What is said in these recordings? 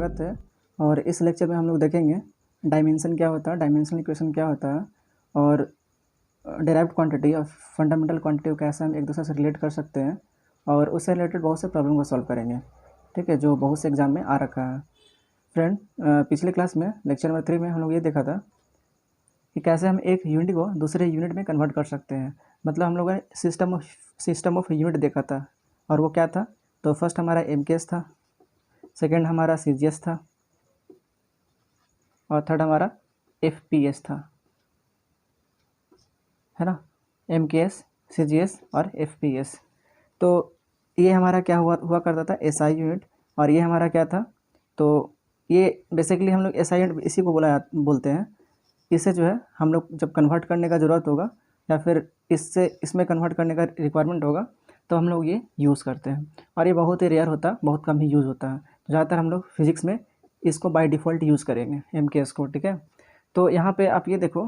स्वागत है। और इस लेक्चर में हम लोग देखेंगे डायमेंशन क्या होता है, डायमेंशनल इक्वेशन क्या होता है और डेराइव्ड क्वांटिटी और फंडामेंटल क्वांटिटी को कैसे हम एक दूसरे से रिलेट कर सकते हैं और उससे रिलेटेड बहुत से प्रॉब्लम को सॉल्व करेंगे। ठीक है, जो बहुत से एग्जाम में आ रखा है। फ्रेंड, पिछले क्लास में लेक्चर नंबर 3 में हम लोग ये देखा था कि कैसे हम एक यूनिट को दूसरे यूनिट में कन्वर्ट कर सकते हैं। मतलब हम लोगों ने सिस्टम ऑफ यूनिट देखा था और वो क्या था। तो फर्स्ट हमारा MKS था, सेकेंड हमारा CGS था और थर्ड हमारा FPS था, है ना। MKS, CGS और FPS। तो ये हमारा क्या हुआ करता था, SI यूनिट। और ये हमारा क्या था, तो ये बेसिकली हम लोग SI यूनिट इसी को बोलते हैं। इससे जो है हम लोग जब कन्वर्ट करने का ज़रूरत होगा या फिर इसमें कन्वर्ट करने का रिक्वायरमेंट होगा तो हम लोग ये यूज़ करते हैं। और ये बहुत ही रेयर होता है, बहुत कम ही यूज़ होता है। तो ज़्यादातर हम लोग फिज़िक्स में इसको बाय डिफ़ॉल्ट यूज़ करेंगे, MKS को। ठीक है, तो यहाँ पे आप ये देखो,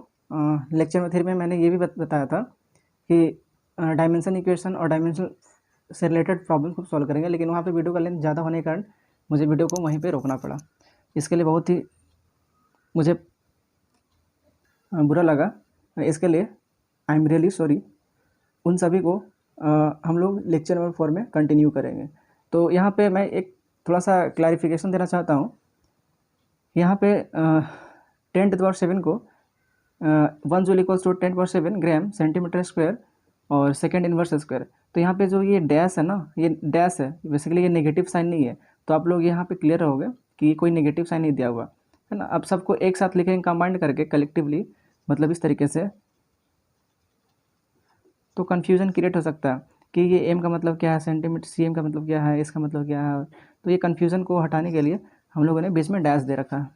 लेक्चर में 3 में मैंने ये भी बताया था कि डायमेंशन इक्वेशन और डायमेंशन से रिलेटेड प्रॉब्लम को सॉल्व करेंगे, लेकिन वहाँ पे वीडियो का लेंथ ज़्यादा होने के कारण मुझे वीडियो को वहीं पे रोकना पड़ा। इसके लिए बहुत ही मुझे बुरा लगा। इसके लिए आई एम रियली सॉरी। उन सभी को हम लोग लेक्चर नंबर 4 में कंटिन्यू करेंगे। तो यहाँ पे मैं एक थोड़ा सा क्लैरिफिकेशन देना चाहता हूँ। यहाँ पे 10⁻⁷ को 1 joule equals to 10⁻⁷ gram centimetre square और सेकेंड इन्वर्स स्क्वायर। तो यहाँ पे जो ये डैश है ना, ये डैश है, बेसिकली ये नेगेटिव साइन नहीं है। तो आप लोग यहाँ पे क्लियर रहोगे कि कोई नेगेटिव साइन नहीं दिया हुआ है ना। अब सबको एक साथ लिखेंगे कंबाइंड करके कलेक्टिवली, मतलब इस तरीके से, तो कन्फ्यूज़न क्रिएट हो सकता है कि ये एम का मतलब क्या है, सेंटीमीटर, CM का मतलब क्या है, इसका मतलब क्या है। तो ये कन्फ्यूज़न को हटाने के लिए हम लोगों ने बीच में डैश दे रखा है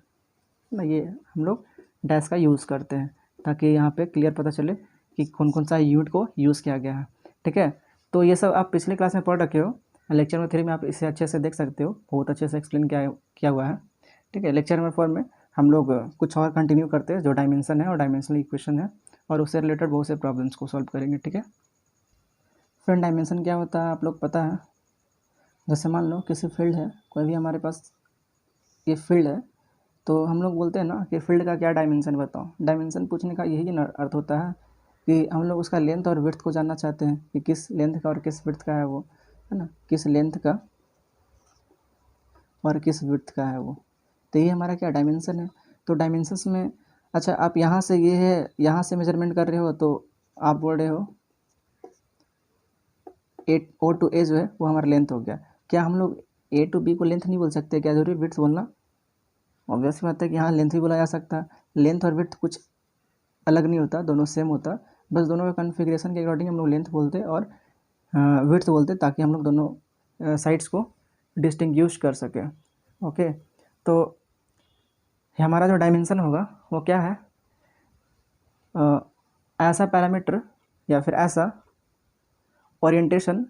ना। ये हम लोग डैश का यूज़ करते हैं ताकि यहाँ पे क्लियर पता चले कि कौन कौन सा यूनिट को यूज़ किया गया है। ठीक है, तो ये सब आप पिछले क्लास में पढ़ रखे हो। लेक्चर नंबर 3 में आप इसे अच्छे से देख सकते हो, बहुत अच्छे से एक्सप्लेन किया हुआ है। ठीक है, लेक्चर नंबर 4 में हम लोग कुछ और कंटिन्यू करते हैं, जो डायमेंशन है और डायमेंशनल इक्वेशन है, और उससे रिलेटेड बहुत से प्रॉब्लम्स को सॉल्व करेंगे। ठीक है फ्रेंड, डायमेंशन क्या होता है आप लोग पता है। जैसे मान लो किसी फील्ड है, कोई भी हमारे पास ये फील्ड है, तो हम लोग बोलते हैं ना कि फील्ड का क्या डायमेंशन बताओ। डायमेंशन पूछने का यही अर्थ होता है कि हम लोग उसका लेंथ और विड्थ को जानना चाहते हैं कि किस लेंथ का और किस विड्थ का है वो, है ना, किस लेंथ का और किस विड्थ का है वो। तो ये हमारा क्या डायमेंशन है। तो डायमेंशंस में, अच्छा आप यहाँ से ये है, यहाँ से मेजरमेंट कर रहे हो तो आप बोल रहे हो O to A जो है वो हमारा लेंथ हो गया। क्या हम लोग A to B को लेंथ नहीं बोल सकते, क्या जरूरी विड्थ बोलना? ऑब्वियस बात है कि हाँ, लेंथ भी बोला जा सकता है। लेंथ और विड्थ कुछ अलग नहीं होता, दोनों सेम होता, बस दोनों के कन्फिग्रेशन के अकॉर्डिंग हम लोग लेंथ बोलते और विड्थ बोलते, ताकि हम लोग दोनों साइड्स को डिस्टिंग्विश कर सकें। ओके, तो हमारा जो डायमेंशन होगा वो क्या है, ऐसा पैरामीटर या फिर ऐसा ओरिएंटेशन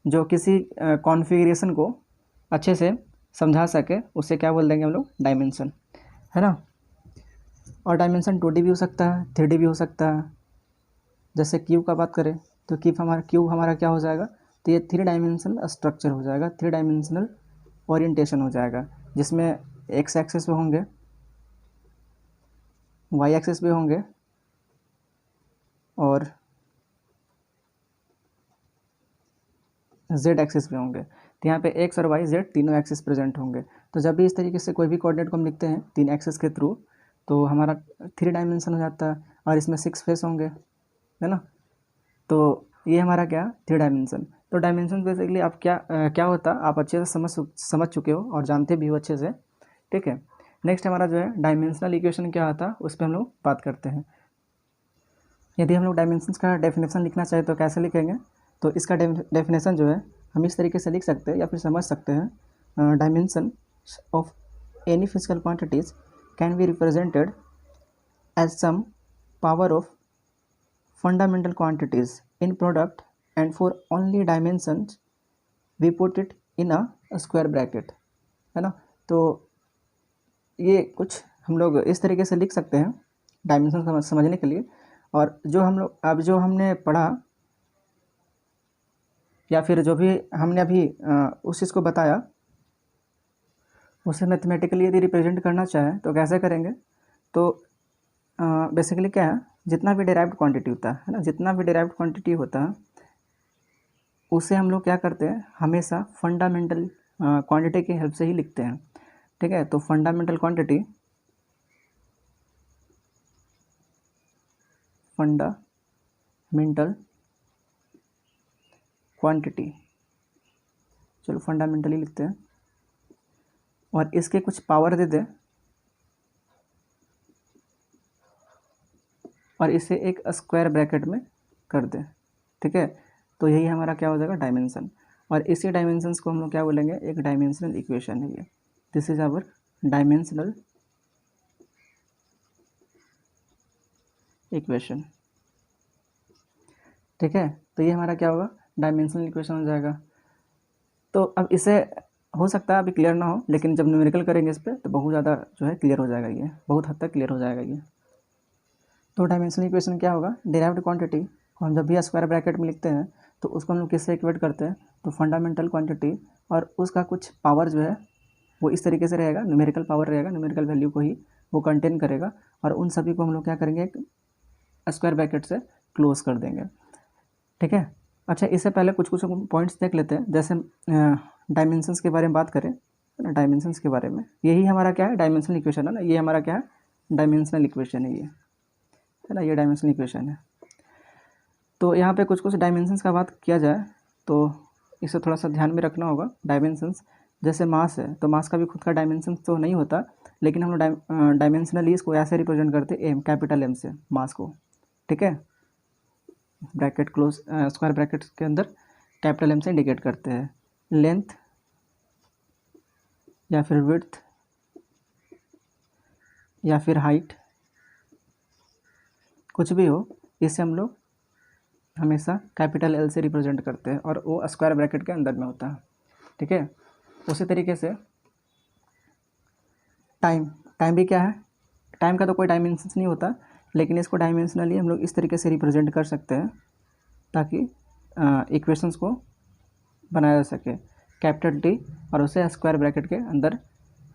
जो किसी कॉन्फ़िगरेशन को अच्छे से समझा सके, उसे क्या बोल देंगे हम लोग, डायमेंशन, है ना। और डायमेंशन 2D भी हो सकता है, 3D भी हो सकता है। जैसे क्यूब का बात करें तो क्यूब हमारा क्या हो जाएगा, तो ये 3 डायमेंशनल स्ट्रक्चर हो जाएगा, 3 डायमेंशनल ओरिएंटेशन हो जाएगा, जिसमें एक्स एक्सिस पे होंगे, वाई एक्सिस पे होंगे और जेड एक्सिस पे होंगे। तो यहाँ पे एक्स और वाई जेड तीनों एक्सिस प्रेजेंट होंगे। तो जब भी इस तरीके से कोई भी कोऑर्डिनेट को हम लिखते हैं 3 एक्सिस के थ्रू, तो हमारा 3 डायमेंशन हो जाता है और इसमें 6 फेस होंगे, है ना। तो ये हमारा क्या, 3 डायमेंशन। तो डायमेंशन बेसिकली आप क्या होता है आप अच्छे से समझ चुके हो और जानते भी हो अच्छे से। ठीक है, नेक्स्ट हमारा जो है डायमेंशनल इक्वेशन क्या होता है, उस पर हम लोग बात करते हैं। यदि हम लोग डायमेंशंस का डेफिनेशन लिखना चाहें तो कैसे लिखेंगे, तो इसका डेफिनेशन जो है हम इस तरीके से लिख सकते हैं या फिर समझ सकते हैं। Dimension of any physical quantities can be represented as some power of fundamental quantities in product, and for only dimensions we put it in a square bracket, है ना। तो ये कुछ हम लोग इस तरीके से लिख सकते हैं डायमेंशन समझने के लिए। और जो हम लोग अब जो हमने पढ़ा या फिर जो भी हमने अभी उस चीज़ को बताया, उसे मैथमेटिकली यदि रिप्रेजेंट करना चाहे तो कैसे करेंगे, तो बेसिकली क्या है, जितना भी डिराइव्ड क्वांटिटी होता है ना, जितना भी डिराइव्ड क्वांटिटी होता है उसे हम लोग क्या करते हैं, हमेशा फंडामेंटल क्वांटिटी की हेल्प से ही लिखते हैं। ठीक है, तो फंडामेंटल क्वांटिटी, फंडामेंटल क्वांटिटी, चलो फंडामेंटली लिखते हैं, और इसके कुछ पावर दे दें और इसे एक स्क्वायर ब्रैकेट में कर दें। ठीक है, तो यही हमारा क्या हो जाएगा, डायमेंशन। और इसी डायमेंशंस को हम लोग क्या बोलेंगे, एक डायमेंशनल इक्वेशन है ये। This is our dimensional equation. ठीक है, तो ये हमारा क्या होगा, डायमेंशनल इक्वेशन हो जाएगा। तो अब इसे हो सकता है अभी क्लियर ना हो, लेकिन जब न्यूमेरिकल करेंगे इस पर तो बहुत ज़्यादा जो है क्लियर हो जाएगा, ये बहुत हद तक क्लियर हो जाएगा ये। तो डायमेंशनल इक्वेशन क्या होगा, डिराइव्ड क्वांटिटी को हम जब भी स्क्वायर ब्रैकेट में लिखते हैं तो उसको हम लोग किससे इक्वेट करते हैं, तो फंडामेंटल क्वांटिटी, और उसका कुछ पावर जो है वो इस तरीके से रहेगा, न्यूमेरिकल पावर रहेगा, न्यूमेरिकल वैल्यू को ही वो कंटेन करेगा, और उन सभी को हम लोग क्या करेंगे, एक स्क्वायर ब्रैकेट से क्लोज कर देंगे। ठीक है, अच्छा इससे पहले कुछ कुछ पॉइंट्स देख लेते हैं। जैसे डायमेंशंस के बारे में बात करें, डायमेंशंस के बारे में, यही हमारा क्या है, डायमेंशनल इक्वेशन है ना, ये हमारा क्या है, डायमेंशनल इक्वेशन है ये, है ना, ये डायमेंशनल इक्वेशन है। तो यहाँ पे कुछ कुछ डायमेंशंस का बात किया जाए तो इसे थोड़ा सा ध्यान में रखना होगा। डायमेंशंस जैसे मास है, तो मास का भी खुद का डायमेंशन तो नहीं होता, लेकिन हम लोग डायमेंशनली इसको ऐसे रिप्रेजेंट करते हैं, एम, कैपिटल एम से मास को। ठीक है, ब्रैकेट क्लोज, स्क्वायर ब्रैकेट के अंदर कैपिटल एम से इंडिकेट करते हैं। लेंथ या फिर विड्थ या फिर हाइट, कुछ भी हो, इसे हम लोग हमेशा कैपिटल एल से रिप्रेजेंट करते हैं, और वो स्क्वायर ब्रैकेट के अंदर में होता है। ठीक है, उसी तरीके से टाइम, टाइम भी क्या है, टाइम का तो कोई डायमेंशंस नहीं होता, लेकिन इसको डायमेंशनली हम लोग इस तरीके से रिप्रेजेंट कर सकते हैं ताकि इक्वेशंस को बनाया जा सके, कैपिटल टी, और उसे स्क्वायर ब्रैकेट के अंदर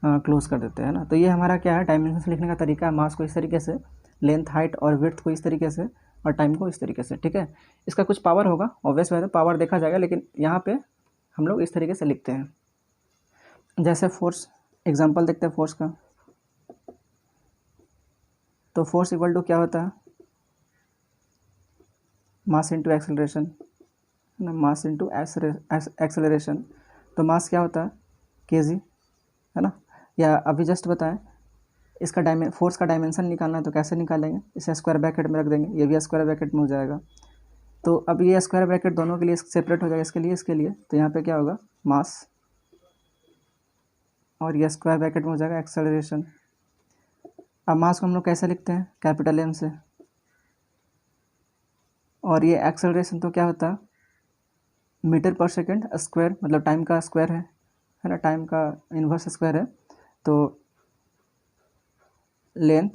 क्लोज कर देते हैं ना। तो ये हमारा क्या है, डायमेंशंस लिखने का तरीका है, मास को इस तरीके से, लेंथ, हाइट और विड्थ को इस तरीके से, और टाइम को इस तरीके से। ठीक है, इसका कुछ पावर होगा, ऑब्वियस बात है पावर देखा जाएगा, लेकिन यहाँ पे हम लोग इस तरीके से लिखते हैं। जैसे फोर्स, एग्जांपल देखते हैं फोर्स का। तो फोर्स इक्वल टू क्या होता है, मास इंटू एक्सेलरेशन, ना, मास इंटू एक्सेलरेशन। तो मास क्या होता है, केजी, है ना। या अभी जस्ट बताएं, इसका फोर्स का डायमेंशन निकालना है तो कैसे निकालेंगे, इसे स्क्वायर ब्रैकेट में रख देंगे, ये भी स्क्वायर ब्रैकेट में हो जाएगा। तो अब ये स्क्वायर ब्रैकेट दोनों के लिए सेपरेट हो जाएगा, इसके लिए, इसके लिए, तो यहाँ पे क्या होगा, मास, और ये स्क्वायर ब्रैकेट में हो जाएगा एक्सेलरेशन। अब मास को हम लोग कैसे लिखते हैं, कैपिटल एम से, और ये एक्सेलरेशन तो क्या होता है, मीटर पर सेकेंड स्क्वायर, मतलब टाइम का स्क्वायर है ना, टाइम का इन्वर्स स्क्वायर है। तो लेंथ,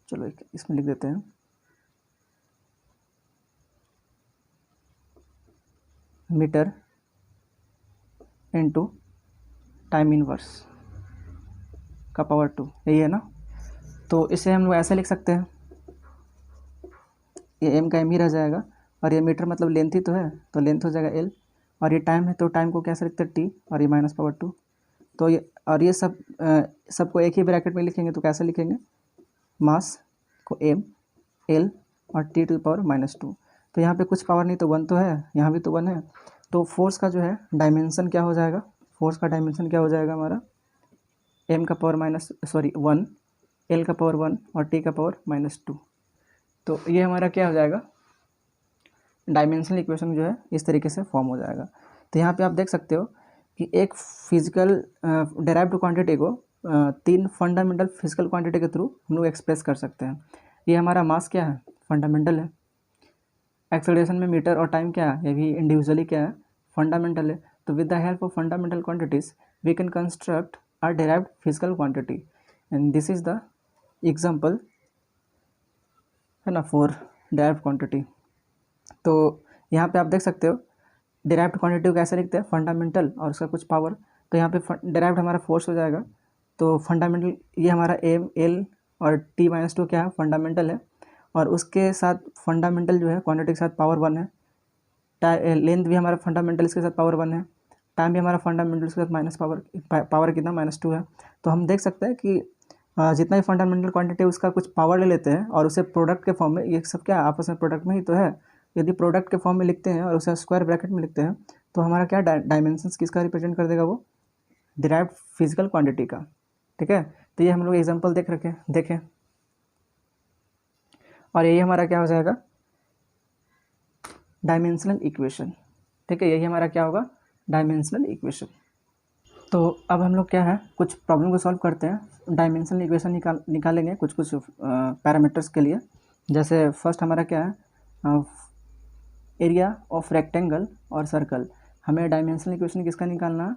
चलो इसमें लिख देते हैं, मीटर इनटू टाइम इनवर्स का पावर 2, यही है ना। तो इसे हम लोग ऐसे लिख सकते हैं, ये एम का एम ही रह जाएगा, और ये मीटर मतलब लेंथ ही तो है, तो लेंथ हो जाएगा एल, और ये टाइम है तो टाइम को कैसे लिखते हैं, टी, और ये माइनस पावर 2। तो ये, और ये सबको एक ही ब्रैकेट में लिखेंगे तो कैसे लिखेंगे, मास को एम, एल, और टी टू पावर -2। तो यहाँ पे कुछ पावर नहीं तो 1 तो है, यहाँ भी तो 1 है। तो फोर्स का जो है डायमेंशन क्या हो जाएगा, फोर्स का डायमेंशन क्या हो जाएगा हमारा, एम का पावर 1, एल का पावर 1 और टी का पावर -2। तो ये हमारा क्या हो जाएगा, डायमेंशनल इक्वेशन जो है इस तरीके से फॉर्म हो जाएगा। तो यहाँ पे आप देख सकते हो कि एक फिजिकल डेराइव्ड क्वांटिटी को 3 फंडामेंटल फिजिकल क्वांटिटी के थ्रू हम लोग एक्सप्रेस कर सकते हैं। ये हमारा मास क्या है, फंडामेंटल है, एक्सेलरेशन में मीटर और टाइम क्या है, ये भी इंडिविजुअली क्या है, फंडामेंटल है। तो with the help of fundamental quantities we can construct a derived physical quantity, and this is the example, है ना, फॉर डेराइव्ड क्वांटिटी। तो यहाँ पे आप देख सकते हो डिराइव्ड क्वांटिटी को कैसे लिखते हैं, फंडामेंटल और उसका कुछ पावर, तो यहाँ पे डेराइव्ड हमारा फोर्स हो जाएगा। तो फंडामेंटल ये हमारा एम एल और T-2 क्या है, फंडामेंटल है, और उसके साथ फंडामेंटल जो है क्वांटिटी के साथ पावर 1 है। लेंथ भी हमारा फंडामेंटल इसके साथ पावर 1 है। टाइम भी हमारा फंडामेंटल के साथ माइनस पावर कितना, -2 है। तो हम देख सकते हैं कि जितना भी फंडामेंटल क्वांटिटी उसका कुछ पावर ले लेते हैं और उसे प्रोडक्ट के फॉर्म में, ये सब क्या आपस में प्रोडक्ट में ही तो है। यदि प्रोडक्ट के फॉर्म में लिखते हैं और उसे स्क्वायर ब्रैकेट में लिखते हैं तो हमारा क्या डायमेंशंस किसका रिप्रेजेंट कर देगा, वो डिराइव्ड फिजिकल क्वांटिटी का। ठीक है, तो ये हम लोग एग्जांपल देखें और यही हमारा क्या हो जाएगा, डायमेंशनल इक्वेशन। ठीक है, यही हमारा क्या होगा, डायमेंशनल इक्वेशन। तो अब हम लोग क्या है, कुछ प्रॉब्लम को सॉल्व करते हैं। डायमेंशनल इक्वेशन निकालेंगे कुछ पैरामीटर्स के लिए। जैसे फर्स्ट हमारा क्या है, एरिया ऑफ रेक्टेंगल और सर्कल। हमें डायमेंशनल इक्वेशन किसका निकालना है,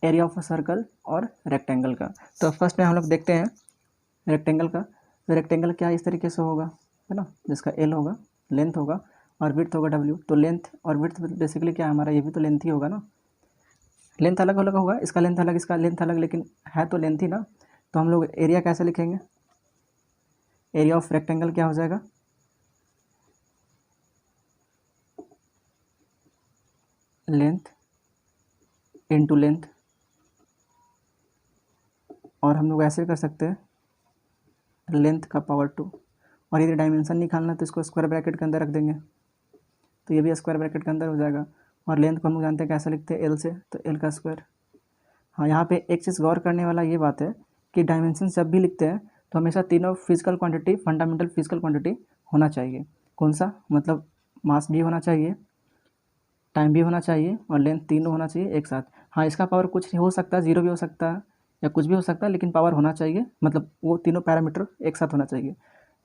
एरिया ऑफ अ सर्कल और रेक्टेंगल का। तो फर्स्ट में हम लोग देखते हैं रेक्टेंगल का। तो रेक्टेंगल क्या इस तरीके से होगा, है ना, जिसका एल होगा, लेंथ होगा, और विड्थ होगा डब्ल्यू। तो लेंथ और विड्थ बेसिकली क्या है हमारा, ये भी तो लेंथ ही होगा ना। लेंथ अलग अलग होगा, इसका लेंथ अलग, इसका लेंथ अलग, लेकिन है तो लेंथ ही ना। तो हम लोग एरिया कैसे लिखेंगे, एरिया ऑफ रेक्टेंगल क्या हो जाएगा, लेंथ इनटू लेंथ। और हम लोग ऐसे कर सकते हैं लेंथ का पावर 2। और यदि डायमेंशन निकालना तो इसको स्क्वायर ब्रैकेट के अंदर रख देंगे, तो ये भी स्क्वायर ब्रैकेट के अंदर हो जाएगा। और लेंथ को हम लोग जानते हैं कैसे लिखते हैं, एल से, तो एल का स्क्वायर। हाँ, यहाँ पे एक चीज़ गौर करने वाला ये बात है कि डायमेंशन जब भी लिखते हैं तो हमेशा तीनों physical quantity, fundamental physical quantity होना चाहिए। कौन सा, मतलब मास भी होना चाहिए, टाइम भी होना चाहिए, और लेंथ, तीनों होना चाहिए एक साथ। हाँ, इसका पावर कुछ हो सकता है, 0 भी हो सकता है या कुछ भी हो सकता है, लेकिन पावर होना चाहिए, मतलब वो तीनों पैरामीटर एक साथ होना चाहिए।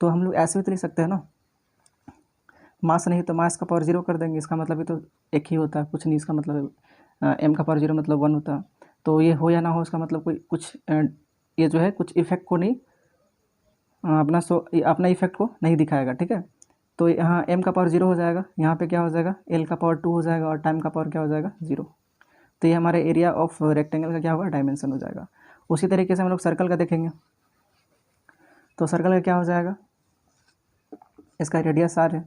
तो हम लोग ऐसे भी तो लिख सकते हैं ना, मास नहीं तो मास का पावर 0 कर देंगे, इसका मतलब ही तो एक ही होता है, कुछ नहीं। इसका मतलब m का पावर 0 मतलब 1 होता है। तो ये हो या ना हो, इसका मतलब कोई कुछ ये जो है कुछ इफेक्ट को नहीं, अपना इफेक्ट को नहीं दिखाएगा। ठीक है, तो यहाँ m का पावर 0 हो जाएगा, यहाँ पे क्या हो जाएगा, l का पावर 2 हो जाएगा, और टाइम का पावर क्या हो जाएगा, 0। तो ये हमारे एरिया ऑफ रेक्टेंगल का क्या होगा, डायमेंशन हो जाएगा। उसी तरीके से हम लोग सर्कल का देखेंगे। तो सर्कल का क्या हो जाएगा, इसका रेडियस r है,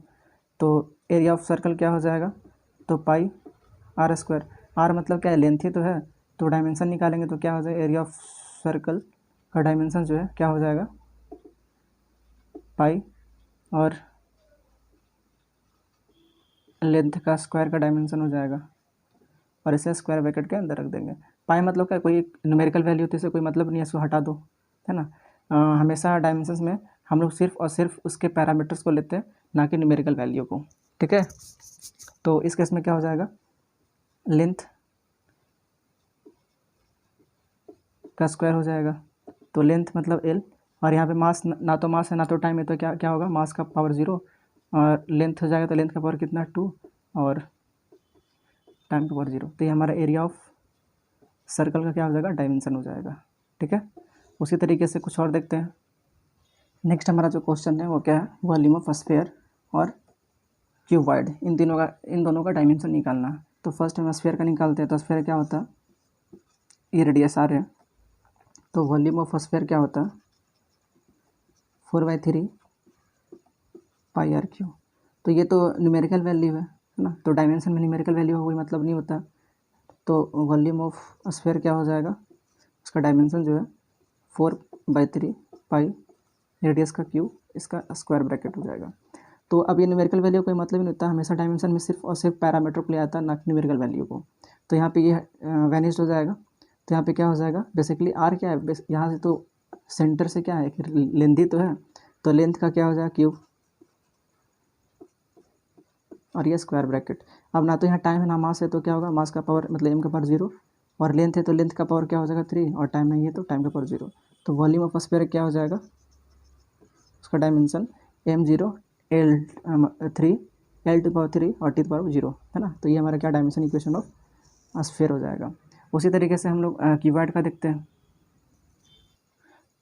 तो एरिया ऑफ सर्कल क्या हो जाएगा, तो पाई r स्क्वायर। r मतलब क्या है, लेंथ ही तो है। तो डायमेंशन निकालेंगे तो क्या हो जाएगा, एरिया ऑफ सर्कल का डायमेंशन जो है क्या हो जाएगा, पाई, और लेंथ का स्क्वायर का डायमेंशन हो जाएगा, और इसे स्क्वायर ब्रैकेट के अंदर रख देंगे। पाई मतलब क्या, कोई न्यूमेरिकल वैल्यू तो इसे कोई मतलब नहीं है, इसको हटा दो, है ना। हमेशा डायमेंशंस में हम लोग सिर्फ और सिर्फ उसके पैरामीटर्स को लेते हैं, ना कि न्यूमेरिकल वैल्यू को। ठीक है, तो इस केस में क्या हो जाएगा, लेंथ का स्क्वायर हो जाएगा। तो लेंथ मतलब l, और यहाँ पे मास, ना तो मास है ना तो टाइम है, तो क्या क्या होगा, मास का पावर 0, और लेंथ हो जाएगा, तो लेंथ का पावर कितना, 2, और टाइम का पावर 0। तो ये हमारा एरिया ऑफ सर्कल का क्या हो जाएगा, डायमेंशन हो जाएगा। ठीक है, उसी तरीके से कुछ और देखते हैं। नेक्स्ट हमारा जो क्वेश्चन है वो क्या है, वॉल्यूम ऑफ स्फीयर और क्यूबॉइड, इन दोनों का डायमेंशन निकालना है। तो फर्स्ट हम स्फीयर का निकालते हैं। तो स्फीयर क्या होता है, ये रेडियस r है, तो वॉल्यूम ऑफ स्फीयर क्या होता है, 4/3 पाई आर क्यू। तो ये तो न्यूमेरिकल वैल्यू है ना, तो डायमेंशन में न्यूमेरिकल वैल्यू हो कोई मतलब नहीं होता। तो वॉल्यूम ऑफ स्फीयर क्या हो जाएगा, उसका डायमेंशन जो है 4/3 पाई रेडियस का क्यू, इसका स्क्वायर ब्रैकेट हो जाएगा। तो अब ये न्यूमेरिकल वैल्यू कोई मतलब नहीं होता, हमेशा डायमेंशन में सिर्फ और सिर्फ पैरामीटर को ले आता है, ना कि न्यूमेरिकल वैल्यू को। तो यहाँ पे ये वैनिश्ड हो जाएगा। तो यहाँ पे क्या हो जाएगा, बेसिकली आर क्या है, यहाँ से तो सेंटर से क्या है, लेंथ ही तो है, तो लेंथ का क्या हो जाएगा, क्यूब, और ये स्क्वायर ब्रैकेट। अब ना तो यहाँ टाइम है ना मास है, तो क्या होगा, मास का पावर मतलब m का पावर 0, और लेंथ है तो लेंथ का पावर क्या हो जाएगा 3, और टाइम नहीं है तो टाइम का पावर 0। तो वॉल्यूम ऑफ स्फीयर क्या हो जाएगा, उसका डायमेंशन m0 l3 l⁻3 और t⁻0, है ना। तो ये हमारा क्या डायमेंशन इक्वेशन ऑफ स्फीयर हो जाएगा। उसी तरीके से हम लोग क्यूबॉइड का देखते हैं।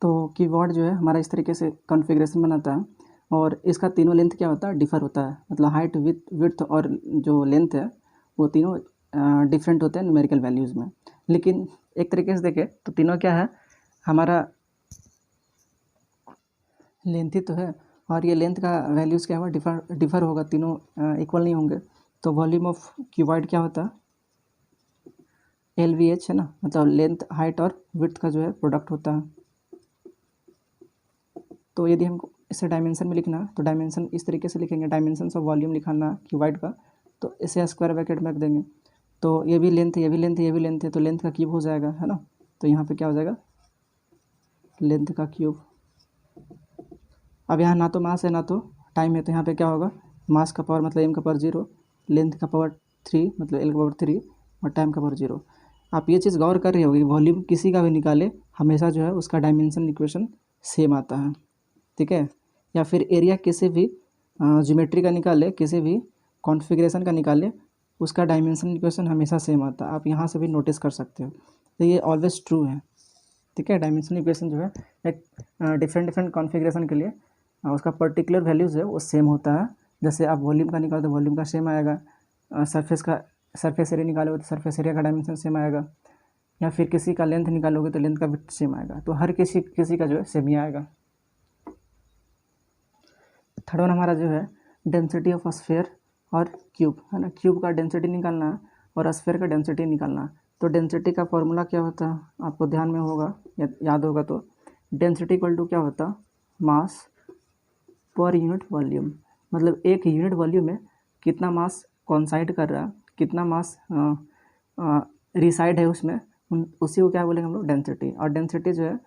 तो क्यूबॉइड जो है हमारा इस तरीके से कॉन्फ़िगरेशन बनाता है, और इसका तीनों लेंथ क्या होता है, डिफ़र होता है, मतलब हाइट, विड्थ और जो लेंथ है वो तीनों डिफरेंट होते हैं न्यूमेरिकल वैल्यूज़ में। लेकिन एक तरीके से देखें तो तीनों क्या है, हमारा लेंथ ही तो है, और ये लेंथ का वैल्यूज़ क्या होगा, डिफर होगा, तीनों इक्वल नहीं होंगे। तो वॉल्यूम ऑफ क्यूबॉइड क्या होता है, LVH है ना, मतलब लेंथ हाइट और विड्थ का जो है प्रोडक्ट होता है। तो यदि हमको इसे डायमेंशन में लिखना तो डायमेंशन इस तरीके से लिखेंगे, डायमेंशंस ऑफ वॉल्यूम लिखाना क्यूबॉइड का, तो इसे स्क्वायर ब्रैकेट में रख देंगे। तो ये भी लेंथ है, ये भी लेंथ है, ये भी लेंथ है, तो लेंथ का क्यूब हो जाएगा, है ना। तो यहाँ पे क्या हो जाएगा, लेंथ का क्यूब। अब यहाँ ना तो मास है ना तो टाइम है, तो यहाँ पे क्या होगा, मास का पावर मतलब m का पावर 0, लेंथ का पावर 3 मतलब l का पावर 3, और टाइम का पावर 0। आप ये चीज़ गौर कर रही होगी, वॉल्यूम किसी का भी निकाले हमेशा जो है उसका डायमेंशन इक्वेशन सेम आता है, ठीक है। या फिर एरिया किसी भी ज्योमेट्री का निकाले, किसी भी कॉन्फ़िगरेशन का निकाले, उसका डायमेंशन इक्वेशन हमेशा सेम आता है। आप यहाँ से भी नोटिस कर सकते हो, तो ये ऑलवेज ट्रू है, ठीक है। डायमेंशन इक्वेशन जो है एक डिफरेंट कॉन्फ़िगरेशन के लिए उसका पर्टिकुलर वैल्यूज़ है वो सेम होता है। जैसे आप वॉल्यूम का निकालो तो वॉल्यूम का सेम आएगा, सरफेस एरिया निकालोगे तो सरफेस एरिया का डायमेंशन सेम आएगा, या फिर किसी का लेंथ निकालोगे तो लेंथ का भी सेम आएगा। तो हर किसी का जो है सेम ही आएगा। थर्ड वन हमारा जो है डेंसिटी ऑफ स्फीयर और क्यूब, है ना। क्यूब का डेंसिटी निकालना है और स्फीयर का डेंसिटी निकालना है। तो डेंसिटी का फॉर्मूला क्या होता है, आपको ध्यान में होगा या याद होगा, तो डेंसिटी इक्वल टू क्या होता है, मास पर यूनिट वॉल्यूम। मतलब एक यूनिट वॉल्यूम में कितना मास कॉन्साइड कर रहा है, कितना मास रिसाइड है उसमें, उसी को क्या बोलेंगे हम लोग, डेंसिटी। और डेंसिटी जो है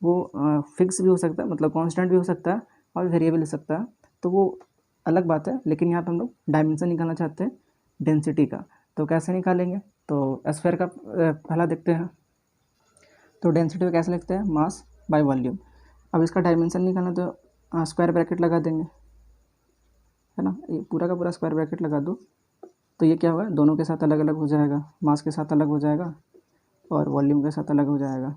वो फिक्स भी हो सकता है, मतलब कांस्टेंट भी हो सकता है, और वेरिएबल हो सकता है, तो वो अलग बात है। लेकिन यहाँ पे हम लोग डायमेंशन निकालना चाहते हैं डेंसिटी का, तो कैसे निकालेंगे, तो स्फीयर का पहला देखते हैं। तो डेंसिटी को कैसे लिखते हैं, मास बाय वॉल्यूम। अब इसका डायमेंशन निकालना तो स्क्वायर ब्रैकेट लगा देंगे, है ना। ये पूरा का पूरा स्क्वायर ब्रैकेट लगा दो, तो ये क्या होगा, दोनों के साथ अलग अलग हो जाएगा, मास के साथ अलग हो जाएगा और वॉल्यूम के साथ अलग हो जाएगा।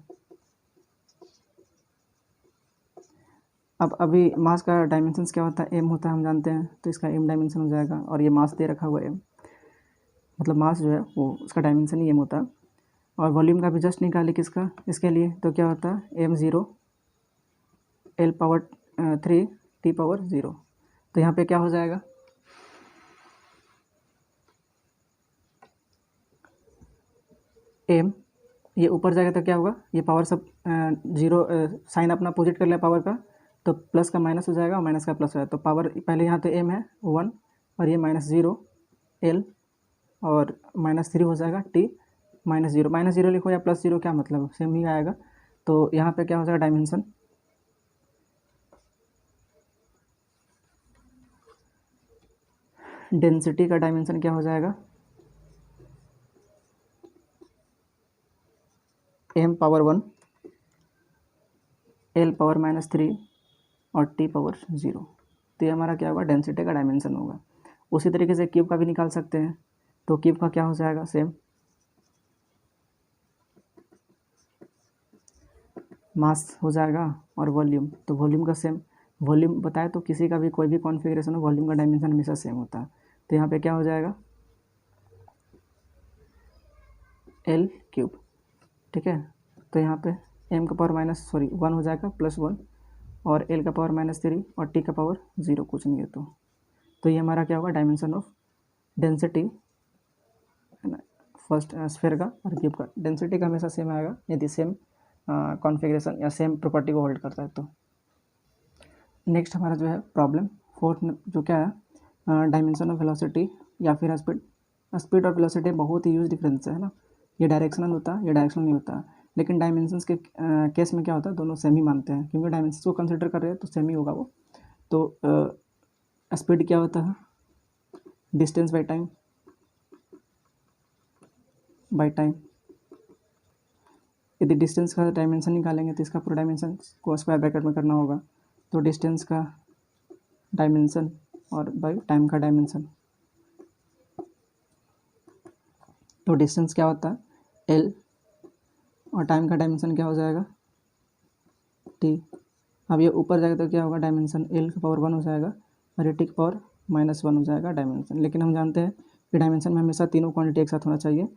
अब अभी मास का डायमेंशंस क्या होता है, m होता है, हम जानते हैं, तो इसका m डायमेंशन हो जाएगा, और ये मास दे रखा हुआ है m, मतलब मास जो है वो उसका डायमेंशन ही m होता है। और वॉल्यूम का भी जस्ट निकाले किसका, इसके लिए, तो क्या होता है m0 l power 3 t power 0। तो यहाँ पे क्या हो जाएगा, m ये ऊपर जाएगा तो क्या होगा, ये पावर सब 0 साइन अपना अपोजिट कर लिया पावर का, तो प्लस का माइनस हो जाएगा और माइनस का प्लस हो जाएगा। तो पावर पहले यहाँ तो m है 1, और ये -0 l, और -3 हो जाएगा t -0 लिखो या +0, क्या मतलब सेम ही आएगा। तो यहाँ पे क्या हो जाएगा, डायमेंशन डेंसिटी का डायमेंशन क्या हो जाएगा, m पावर 1 l पावर -3 और t पावर 0। तो ये हमारा क्या होगा, डेंसिटी का डायमेंशन होगा। उसी तरीके से क्यूब का भी निकाल सकते हैं। तो क्यूब का क्या हो जाएगा, सेम मास हो जाएगा और वॉल्यूम, तो वॉल्यूम का सेम, वॉल्यूम बताए तो किसी का भी कोई भी कॉन्फ़िगरेशन हो, वॉल्यूम का डायमेंशन हमेशा सेम होता है। तो यहाँ पे क्या हो जाएगा, l क्यूब, ठीक है। तो यहाँ पे m का पावर 1 हो जाएगा +1, और l का पावर -3 और t का पावर 0, कुछ नहीं है। तो ये हमारा क्या होगा, डायमेंशन ऑफ डेंसिटी, है ना, फर्स्ट स्फीयर का और क्यूब का। डेंसिटी का हमेशा सेम आएगा यदि सेम कॉन्फ़िगरेशन या सेम प्रॉपर्टी को होल्ड करता है। तो नेक्स्ट हमारा जो है प्रॉब्लम फोर्थ जो क्या है, डायमेंशन ऑफ वेलोसिटी या फिर स्पीड। स्पीड और वेलोसिटी बहुत ही ह्यूज डिफरेंस है ना। ये डायरेक्शनल होता है, ये डायरेक्शनल नहीं होता। लेकिन डायमेंशंस के केस में क्या होता है, दोनों सेम ही मानते हैं, क्योंकि डायमेंशंस को कंसिडर कर रहे हैं तो सेम ही होगा वो। तो स्पीड क्या होता है, डिस्टेंस बाई टाइम, यदि डिस्टेंस का डायमेंशन निकालेंगे तो इसका पूरा डायमेंशन को स्क्वायर ब्रैकेट में करना होगा। तो डिस्टेंस का डायमेंशन और बाई टाइम का डायमेंशन, तो डिस्टेंस क्या होता है l, और टाइम का डायमेंशन क्या हो जाएगा t। अब ये ऊपर जाएगा तो क्या होगा, डायमेंशन l का पावर 1 हो जाएगा और ये t का पावर -1 हो जाएगा डायमेंशन। लेकिन हम जानते हैं कि डायमेंशन में हमेशा तीनों क्वांटिटी एक साथ होना चाहिए,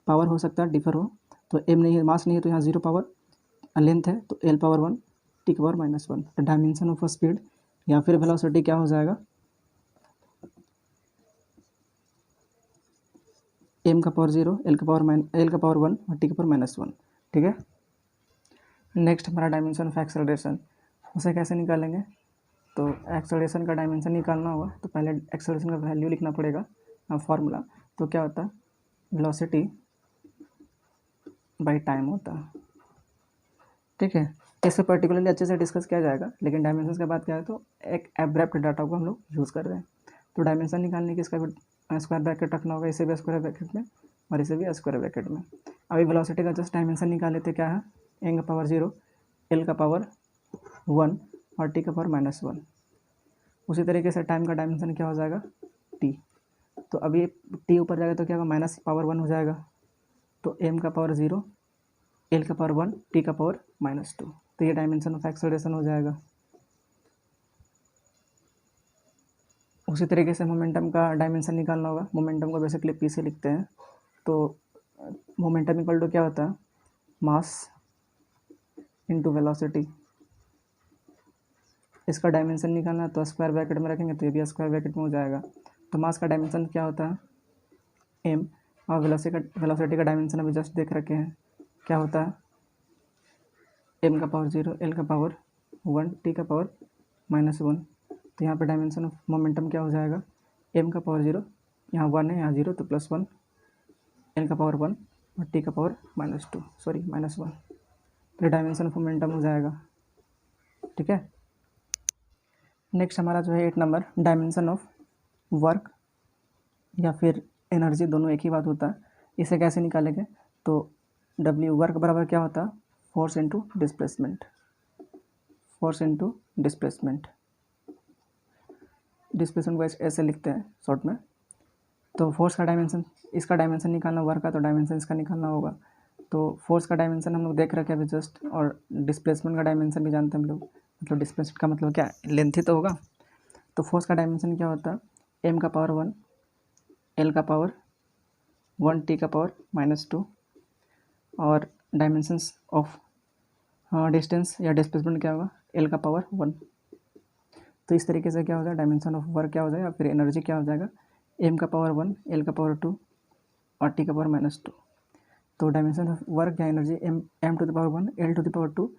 पावर हो सकता है डिफर हो। तो m नहीं है, मास नहीं है, तो यहाँ 0 पावर लेंथ है तो l पावर 1 t की पावर -1। तो डायमेंशन ऑफ स्पीड या फिर वेलोसिटी क्या हो जाएगा, m का पावर 0 l का पावर 1 और t का पावर -1। ठीक है। नेक्स्ट हमारा डायमेंशन ऑफ एक्सेलरेशन, उसे कैसे निकालेंगे, तो एक्सेलरेशन का डायमेंशन निकालना होगा तो पहले एक्सेलरेशन का वैल्यू लिखना पड़ेगा, फॉर्मूला। तो क्या होता है, वेलोसिटी बाय टाइम होता है। ठीक है, इससे पर्टिकुलरली अच्छे से डिस्कस किया जाएगा, लेकिन डायमेंशन के बाद क्या है, तो एक एब्रैप्ट डाटा को हम लोग यूज़ कर रहे हैं। तो डायमेंशन निकालने की इसका स्क्वायर ब्रैकेट रखना होगा, इसे भी स्क्वायर ब्रैकेट में और इसे भी स्क्वायर ब्रैकेट में। अभी वेलोसिटी का जस्ट डायमेंशन निकाल लेते, क्या है, m का पावर 0 l का पावर 1 और t का पावर -1। उसी तरीके से टाइम का डायमेंशन क्या हो जाएगा, t। तो अभी t ऊपर जाएगा तो क्या होगा, -1 हो जाएगा। तो m का पावर 0 l का पावर 1 t का पावर -2। तो ये डायमेंशन ऑफ एक्सेलरेशन हो जाएगा। उसी तरीके से मोमेंटम का डायमेंशन निकालना होगा। मोमेंटम को बेसिकली p से लिखते हैं। तो मोमेंटम इक्वल टू क्या होता है, मास इंटू वेलोसिटी। इसका डायमेंशन निकालना तो स्क्वायर ब्रैकेट में रखेंगे तो ये भी स्क्वायर ब्रैकेट में हो जाएगा। तो मास का डायमेंशन क्या होता है, m, और वेलोसिटी का डायमेंशन अभी जस्ट देख रखे हैं, क्या होता है, m का पावर 0 l का पावर 1 t का पावर -1। तो यहाँ पर डायमेंशन ऑफ मोमेंटम क्या हो जाएगा, m का पावर 0, यहाँ 1 है, यहाँ 0 तो +1, l का पावर 1 और t का पावर -1। तो डायमेंशन ऑफ मोमेंटम हो जाएगा। ठीक है। नेक्स्ट हमारा जो है 8 नंबर, डायमेंशन ऑफ वर्क या फिर एनर्जी, दोनों एक ही बात होता है। इसे कैसे निकालेंगे, तो W वर्क बराबर क्या होता है, फोर्स इंटू डिस्प्लेसमेंट। डिस्प्लेसमेंट को ऐसे लिखते हैं शॉर्ट में। तो फोर्स का डायमेंशन, इसका डायमेंशन निकालना वर्क का, तो डायमेंशन इसका निकालना होगा। तो फोर्स का डायमेंशन हम लोग देख रखे हैं अभी जस्ट, और डिस्प्लेसमेंट का डायमेंशन भी जानते हैं हम लोग। मतलब डिस्प्लेसमेंट का मतलब क्या, लेंथ ही तो होगा। तो फोर्स का डायमेंशन क्या होता है, m का पावर 1 l का पावर 1 t का पावर -2 और डायमेंशंस ऑफ डिस्टेंस या डिस्प्लेसमेंट क्या होगा, l का पावर 1। तो इस तरीके से क्या हो जाएगा, डायमेंशन ऑफ वर्क क्या हो जाएगा, फिर एनर्जी क्या हो जाएगा, m का पावर 1 l का पावर 2 और t का पावर -2। तो डायमेंशन ऑफ वर्क या energy m to the power 1 l to the power 2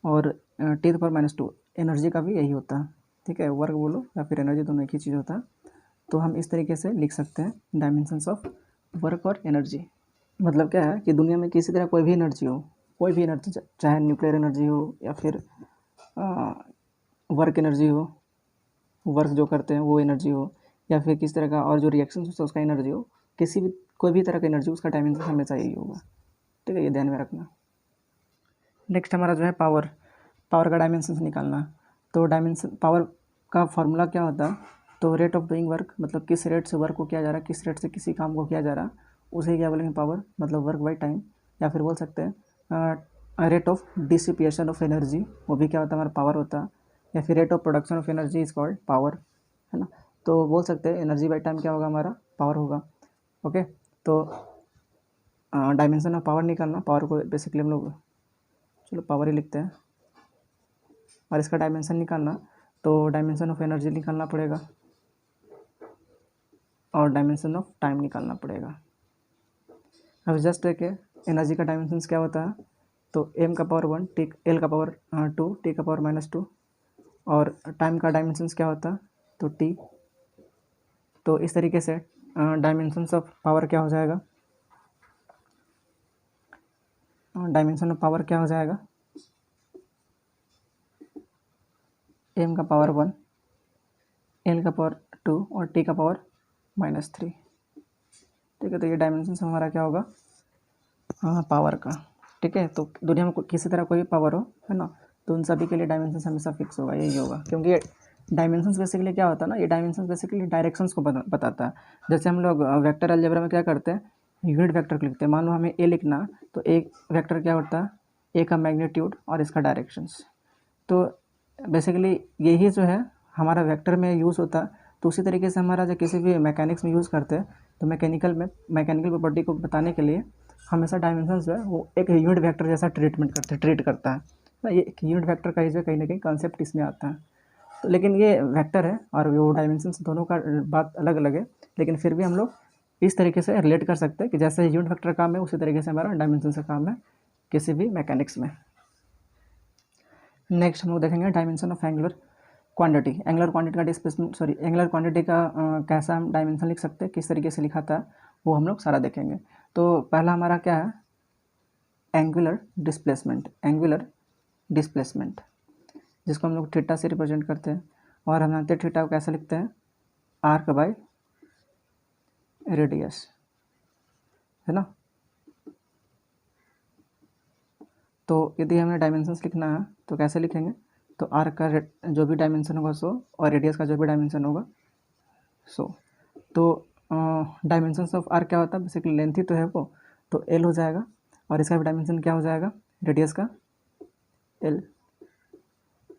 और t to the power -2। Energy का भी यही होता है। ठीक है, वर्क बोलो या फिर एनर्जी, दोनों एक ही चीज़ होता है। तो हम इस तरीके से लिख सकते हैं डायमेंशंस ऑफ वर्क और एनर्जी। मतलब क्या है कि दुनिया में किसी तरह कोई भी एनर्जी हो, चाहे न्यूक्लियर एनर्जी हो या फिर वर्क एनर्जी हो, वर्क जो करते हैं वो एनर्जी हो, या फिर किस तरह का और जो रिएक्शन होता है उसका एनर्जी हो, कोई भी तरह का एनर्जी, उसका डायमेंशन हमेशा यही होगा। ठीक है, ये ध्यान में रखना। नेक्स्ट हमारा जो है पावर का डायमेंशन निकालना। तो डायमेंशन पावर का फॉर्मूला क्या होता है, तो रेट ऑफ डूइंग वर्क, मतलब किस रेट से वर्क को किया जा रहा है, किस रेट से किसी काम को किया जा रहा है, उसे क्या बोलेंगे, पावर। मतलब वर्क बाय टाइम, या फिर बोल सकते हैं rate of dissipation of energy, वो भी क्या होता है, हमारा पावर होता है। या फिर rate of production of energy is called power, है ना। तो बोल सकते हैं एनर्जी बाय टाइम क्या होगा, हमारा पावर होगा। ओके, तो डायमेंशन ऑफ पावर निकालना, पावर को बेसिकली हम लोग, चलो पावर ही लिखते हैं, और इसका डायमेंशन निकालना, तो डायमेंशन ऑफ एनर्जी निकालना पड़ेगा और डायमेंशन ऑफ टाइम निकालना पड़ेगा। अब जस्ट देखिए एनर्जी का डायमेंशन क्या होता है, तो m का पावर 1 t l का पावर 2 t का पावर -2 और टाइम का डायमेंशन क्या होता है, तो t। तो इस तरीके से डायमेंशंस ऑफ पावर क्या हो जाएगा, डायमेंशन ऑफ पावर क्या हो जाएगा, m का पावर 1 l का पावर 2 और t का पावर -3। ठीक है, तो ये डायमेंशन हमारा क्या होगा, पावर का। ठीक है, तो दुनिया में किसी तरह कोई भी पावर हो, है ना, तो उन सभी के लिए डायमेंशन हमेशा फिक्स होगा, यही होगा। क्योंकि ये डायमेंशंस बेसिकली क्या होता है ना, ये डायमेंशंस बेसिकली डायरेक्शंस को बताता है। जैसे हम लोग वेक्टर अलजेब्रा में क्या करते हैं, यूनिट वेक्टर को लिखते हैं। मान लो हमें ए लिखना, तो एक वेक्टर क्या होता है, ए का मैग्नीट्यूड और इसका डायरेक्शंस। तो बेसिकली यही जो है हमारा वेक्टर में यूज़ होता है। तो उसी तरीके से हमारा जो किसी भी मैकेनिक्स में यूज़ करते हैं, तो मैकेनिकल प्रॉपर्टी को बताने के लिए हमेशा डायमेंशन जो है वो एक यूनिट वेक्टर जैसा ट्रीट करता है ना। ये एक यूनिट वेक्टर का ही जो कहीं ना कहीं कॉन्सेप्ट इसमें आता है। तो लेकिन ये वेक्टर है और वो डायमेंशंस दोनों का बात अलग अलग है, लेकिन फिर भी हम लोग इस तरीके से रिलेट कर सकते हैं कि जैसे यूनिट वेक्टर काम है उसी तरीके से हमारा डायमेंशन का काम है किसी भी मैकेनिक्स में। नेक्स्ट हम लोग देखेंगे dimension of angular quantity. Angular quantity का एंगुलर क्वांटिटी का कैसा हम डायमेंशन लिख सकते हैं, किस तरीके से लिखा था, वो हम लोग सारा देखेंगे। तो पहला हमारा क्या है, एंगुलर डिस्प्लेसमेंट जिसको हम लोग थीटा से रिप्रेजेंट करते हैं, और हम जानते हैं थीटा को कैसे लिखते हैं, आर्क बाय रेडियस, है ना। तो यदि हमें डायमेंशंस लिखना है तो कैसे लिखेंगे, तो आर्क का जो भी डायमेंशन होगा 100 और रेडियस का जो भी डायमेंशन होगा 100। तो डायमेंशंस ऑफ आर्क क्या होता है, बेसिकली लेंथ ही तो है वो, तो एल हो जाएगा, और इसका भी डायमेंशन क्या हो जाएगा, रेडियस का एल।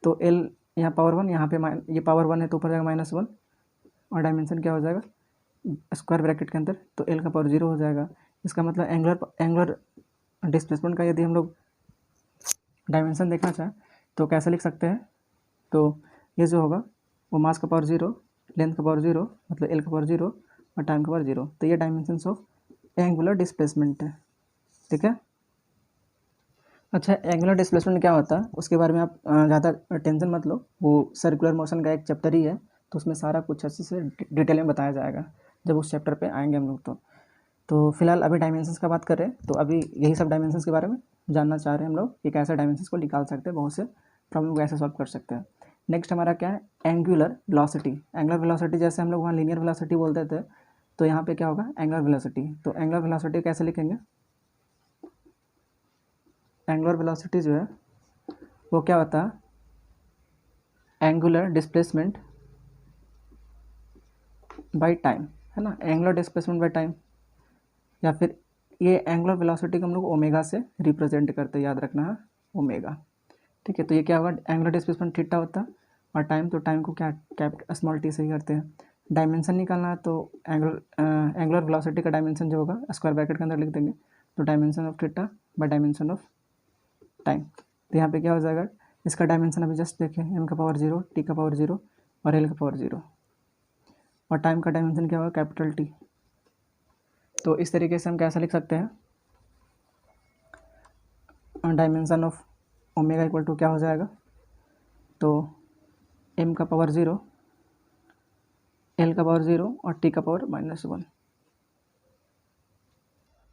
तो एल यहाँ पावर 1, यहाँ पे ये पावर 1 है तो ऊपर जाएगा -1, और डायमेंशन क्या हो जाएगा स्क्वायर ब्रैकेट के अंदर, तो एल का पावर 0 हो जाएगा। इसका मतलब एंगुलर डिस्प्लेसमेंट का यदि हम लोग डायमेंशन देखना चाहें तो कैसे लिख सकते हैं, तो ये जो होगा वो मास का पावर 0, लेंथ का पावर 0, मतलब एल का पावर 0 और टाइम का पावर 0। तो ये डायमेंशंस ऑफ एंगुलर डिस्प्लेसमेंट है, ठीक है। अच्छा, एंगुलर डिस्प्लेसमेंट क्या होता है उसके बारे में आप ज़्यादा टेंशन मत लो, वो सर्कुलर मोशन का एक चैप्टर ही है, तो उसमें सारा कुछ अच्छे से डिटेल में बताया जाएगा जब उस चैप्टर पे आएंगे हम लोग। तो फिलहाल अभी डायमेंशंस का बात कर रहे हैं, तो अभी यही सब डायमेंशंस के बारे में जानना चाह रहे हैं हम लोग कि कैसे डायमेंशंस को निकाल सकते हैं, बहुत से प्रॉब्लम को कैसे सॉल्व कर सकते हैं। नेक्स्ट हमारा क्या है, एंगुलर वेलोसिटी। एंगुलर वेलोसिटी जैसे हम लोग वहाँ लीनियर वेलोसिटी बोलते थे, तो यहाँ पे क्या होगा, एंगुलर वेलोसिटी। तो एंगुलर वेलोसिटी कैसे लिखेंगे, एंगुलर वेलोसिटी जो है वो क्या होता है, एंगुलर डिस्प्लेसमेंट बाय टाइम, है ना, एंगुलर डिस्प्लेसमेंट बाय टाइम, या फिर ये एंगुलर वेलोसिटी को हम लोग ओमेगा से रिप्रेजेंट करते हैं, याद रखना है ओमेगा, ठीक है। तो ये क्या होगा, एंगुलर डिस्प्लेसमेंट थीटा होता है, और टाइम, तो टाइम को क्या स्मॉल टी से ही करते हैं। डायमेंशन निकालना है तो एंगुलर वेलोसिटी का डायमेंशन जो होगा स्क्वायर ब्रैकेट के अंदर लिख देंगे, तो dimension of theta by dimension of time. तो यहाँ पे क्या हो जाएगा, इसका डायमेंशन अभी जस्ट देखें, एम का पावर 0, टी का पावर 0 और एल का पावर 0, और टाइम का डायमेंशन क्या होगा, कैपिटल टी। तो इस तरीके से हम कैसा लिख सकते हैं, dimension of omega equal to क्या हो जाएगा, तो एम का पावर 0, एल का पावर 0 और टी का पावर -1।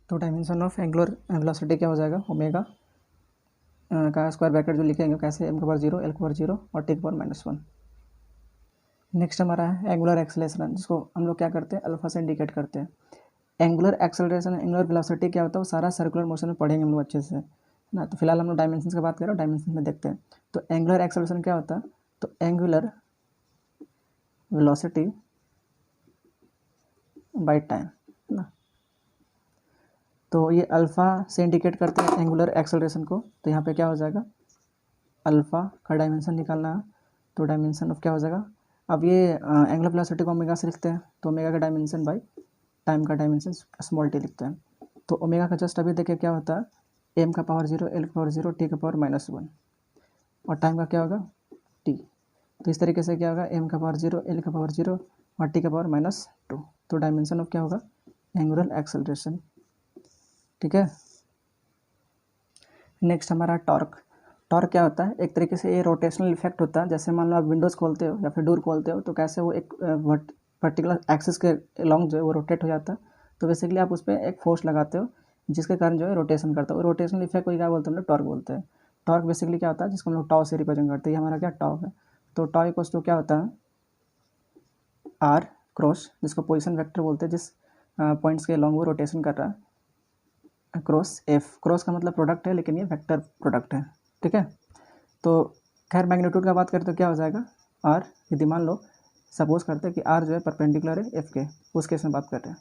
तो डायमेंशन ऑफ एंगुलर वेलोसिटी क्या हो जाएगा, ओमेगा का स्क्वायर ब्रैकेट जो लिखेंगे कैसे, एम का पावर 0, एल का पावर 0 और टी का पावर -1। नेक्स्ट हमारा है एंगुलर एक्सेलरेशन, जिसको हम लोग क्या करते हैं, अल्फा से इंडिकेट करते हैं। एंगुलर एक्सेलरेशन, एंगुलर वेलोसिटी क्या होता है, वो सारा सर्कुलर मोशन में पढ़ेंगे हम लोग अच्छे से ना। तो फिलहाल हम लोग डायमेंशंस की बात करें, डायमेंशन में देखते हैं। तो एंगुलर एक्सेलरेशन क्या होता है, तो एंगुलर वेलोसिटी बाय टाइम, है ना। तो ये अल्फ़ा से इंडिकेट करते हैं एंगुलर एक्सेलरेशन को, तो यहाँ पे क्या हो जाएगा, अल्फ़ा का डायमेंशन निकालना है, तो डायमेंशन ऑफ क्या हो जाएगा, अब ये एंगुलर वेलोसिटी को ओमेगा से लिखते हैं, तो ओमेगा का डायमेंशन बाय टाइम का डायमेंशन स्मॉल टी लिखते हैं। तो ओमेगा का जस्ट अभी देखिए क्या होता है, एम का पावर 0, एल का पावर 0, टी का पावर -1, और टाइम का क्या होगा, टी। तो इस तरीके से क्या होगा, एम का पावर 0, एल का पावर 0 और टी का पावर -2। तो डायमेंशन ऑफ क्या होगा, एंगुलर एक्सेलरेशन, ठीक है। नेक्स्ट हमारा टॉर्क। टॉर्क क्या होता है, एक तरीके से ये रोटेशनल इफेक्ट होता है, जैसे मान लो आप विंडोज़ खोलते हो या फिर डोर खोलते हो, तो कैसे वो एक पर्टिकुलर एक्सिस के लॉन्ग जो है वो रोटेट हो जाता है, तो बेसिकली आप उस पर एक फोर्स लगाते हो जिसके कारण जो है रोटेशन करता है, वो रोटेशनल इफेक्ट को क्या बोलते हैं, हम लोग टॉर्क बोलते हैं। टॉर्क बेसिकली क्या होता है, जिसको हम लोग टॉ से रिप्रेजेंट करते हैं, ये हमारा क्या टॉर्क है। तो टॉ इक्वल्स टू क्या होता है, आर क्रॉस, जिसको पोजिशन वेक्टर बोलते हैं, जिस पॉइंट्स के लॉन्ग वो रोटेशन कर रहा है, क्रॉस एफ। क्रॉस का मतलब प्रोडक्ट है, लेकिन ये वेक्टर प्रोडक्ट है, ठीक है। तो खैर मैग्नीट्यूड का बात करें तो क्या हो जाएगा, आर, यदि मान लो सपोज करते हैं कि आर जो है परपेंडिकुलर है एफ के, उस केस में बात कर रहे हैं,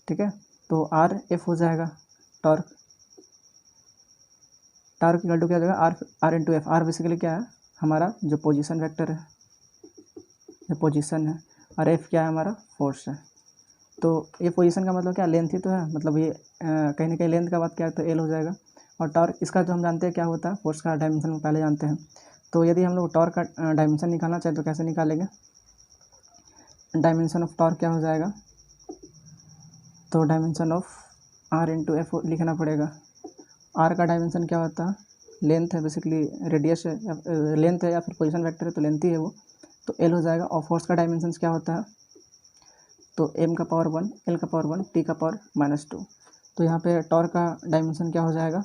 ठीक है। तो आर एफ हो जाएगा टॉर्क। टॉर्क इक्वल टू क्या हो जाएगा, R into F. R basically क्या है, हमारा जो पोजीशन वेक्टर है, जो पोजीशन है, और एफ क्या है, हमारा फोर्स है, तो ये पोजीशन का मतलब क्या, लेंथ ही तो है, मतलब ये कहीं ना कहीं लेंथ का बात क्या है तो एल हो जाएगा। और टॉर्क इसका जो हम जानते हैं क्या होता है, फोर्स का डायमेंशन पहले जानते हैं। तो यदि हम लोग टॉर्क का डायमेंशन निकालना चाहें तो कैसे निकालेंगे, डायमेंशन ऑफ टॉर्क क्या हो जाएगा, तो dimension of R into F लिखना पड़ेगा। आर का डायमेंशन क्या होता है, लेंथ है, बेसिकली रेडियस है या लेंथ है या फिर पोजीशन वेक्टर है तो लेंथ ही है वो, तो एल हो जाएगा। और फोर्स का डायमेंशन क्या होता है, तो एम का पावर 1 एल का पावर 1 टी का पावर -2। तो यहाँ पे टॉर्क का डायमेंशन क्या हो जाएगा,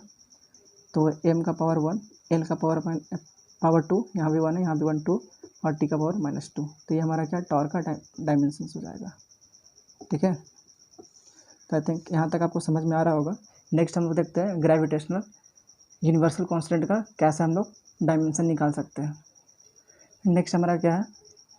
तो एम का पावर 1 एल का पावर 2, यहाँ भी 1 है यहाँ भी 1 2 और टी का पावर -2। तो ये हमारा क्या टॉर्क का डायमेंशन हो जाएगा। ठीक है, तो आई थिंक यहाँ तक आपको समझ में आ रहा होगा। नेक्स्ट हम लोग देखते हैं ग्रेविटेशनल यूनिवर्सल कांस्टेंट का कैसे हम लोग डायमेंशन निकाल सकते हैं। नेक्स्ट हमारा क्या है,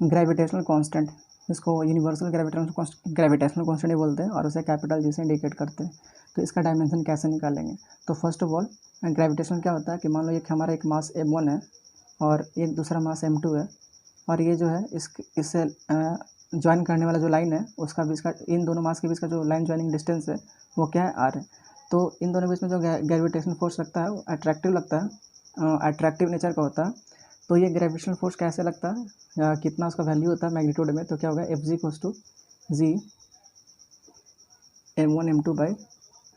ग्रेविटेशनल कांस्टेंट, इसको यूनिवर्सल ग्रेविटेशनल कांस्टेंट ही बोलते हैं और उसे कैपिटल जी से इंडिकेट करते हैं। तो इसका डायमेंशन कैसे निकालेंगे, तो फर्स्ट ऑफ ऑल ग्रेविटेशन क्या होता है कि मान लो एक हमारा एक मास m1 है और एक दूसरा मास m2 है, और ये जो है इससे ज्वाइन करने वाला जो लाइन है उसका बीच का, इन दोनों मास के बीच का जो लाइन ज्वाइनिंग डिस्टेंस है वो क्या है, r है। तो इन दोनों बीच में जो ग्रेविटेशनल फोर्स लगता है वो अट्रैक्टिव लगता है, अट्रैक्टिव नेचर का होता है। तो ये ग्रेविटेशनल फोर्स कैसे लगता है या कितना उसका वैल्यू होता है मैग्नीट्यूड में, तो क्या होगा एफ जी कोस to G m1 m2 by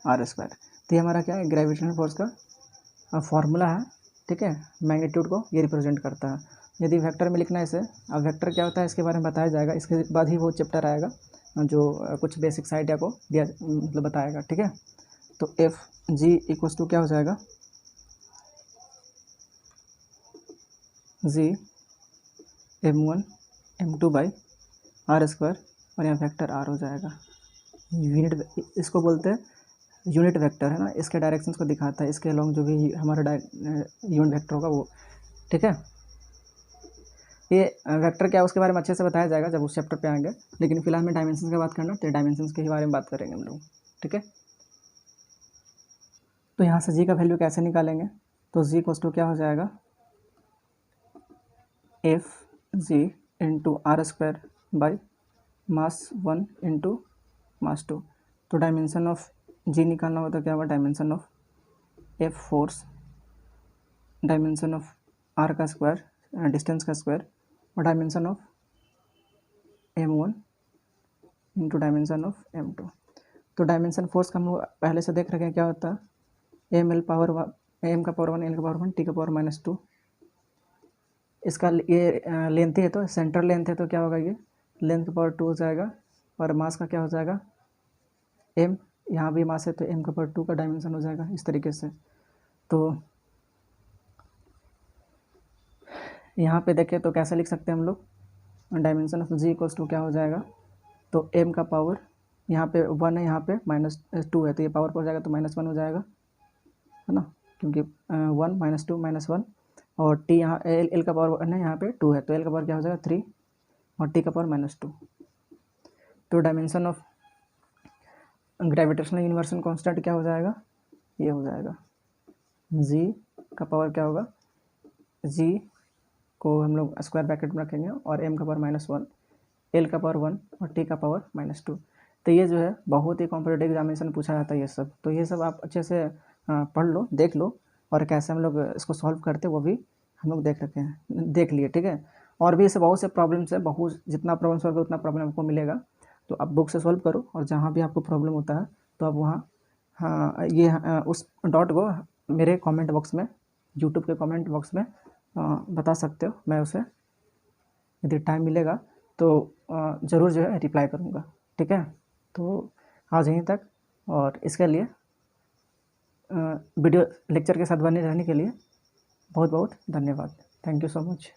R square. तो ये हमारा क्या है ग्रेविटेशनल फोर्स का फॉर्मूला है। ठीक है, मैग्नीट्यूड को ये रिप्रेजेंट करता है। यदि वेक्टर में लिखना है इसे, अब वेक्टर क्या होता है इसके बारे में बताया जाएगा, इसके बाद ही वो चैप्टर आएगा जो कुछ बेसिक्स आइडिया को दिया मतलब बताएगा। ठीक है, तो एफ जी इक्वल्स टू क्या हो जाएगा, जी m1 m2 by R square और यहाँ वेक्टर आर हो जाएगा। यूनिट इसको बोलते हैं यूनिट वेक्टर है ना, इसके डायरेक्शंस को दिखाता है, इसके अलोंग जो भी हमारा यूनिट वेक्टर होगा वो। ठीक है, ये वेक्टर क्या है उसके बारे में अच्छे से बताया जाएगा जब उस चैप्टर पे आएंगे, लेकिन फिलहाल में डायमेंशंस की बात करना, तो डायमेंशंस के ही बारे में बात करेंगे हम लोग। ठीक है, तो यहाँ से जी का वैल्यू कैसे निकालेंगे, तो जी कोस टू क्या हो जाएगा, F G into R square by mass 1 into mass 2। तो डायमेंशन ऑफ जी निकालना होता है, क्या होगा dimension of F force, dimension of R का स्क्वायर डिस्टेंस का स्क्वायर, और dimension of m1 into dimension of m2। तो डायमेंशन फोर्स का हम लोग पहले से देख रखे हैं क्या होता है, एम का पावर 1 एल का पावर 1 टी का पावर -2। इसका ये लेंथ है तो सेंटर लेंथ है तो क्या होगा, ये लेंथ का पावर 2 हो जाएगा, और मास का क्या हो जाएगा m, यहाँ भी मास है तो m का पावर 2 का डायमेंशन हो जाएगा इस तरीके से। तो यहाँ पे देखें तो कैसे लिख सकते हैं हम लोग, dimension of G equals to क्या हो जाएगा, तो m का पावर यहाँ पे 1 है यहाँ पे -2 है तो ये पावर पर जाएगा तो -1 हो जाएगा, है ना, क्योंकि 1 -2 -1, और t यहाँ एल का पावर 1 है यहाँ पे 2 है तो एल का पावर क्या हो जाएगा 3 और टी का पावर -2। तो dimension of gravitational universal constant क्या हो जाएगा, ये हो जाएगा जी का पावर क्या होगा, जी को हम लोग स्क्वायर ब्रैकेट में रखेंगे और m का पावर -1 एल का पावर 1 और टी का पावर -2। तो ये जो है बहुत ही कॉम्पिटेटिव एग्जामिनेशन पूछा जाता है ये सब, तो ये सब आप अच्छे से पढ़ लो देख लो, और कैसे हम लोग इसको सॉल्व करते वो भी हम लोग देख लिए। ठीक है, और भी ऐसे बहुत से प्रॉब्लम्स है, बहुत जितना प्रॉब्लम सॉल्व करो उतना प्रॉब्लम आपको मिलेगा, तो आप बुक से सॉल्व करो, और जहाँ भी आपको प्रॉब्लम होता है तो आप वहाँ उस डॉट को मेरे कमेंट बॉक्स में, यूट्यूब के कमेंट बॉक्स में बता सकते हो, मैं उसे यदि टाइम मिलेगा तो ज़रूर जो है रिप्लाई करूँगा। ठीक है, तो आज यहीं तक, और इसके लिए वीडियो लेक्चर के साथ बने रहने के लिए बहुत बहुत धन्यवाद। Thank you so much.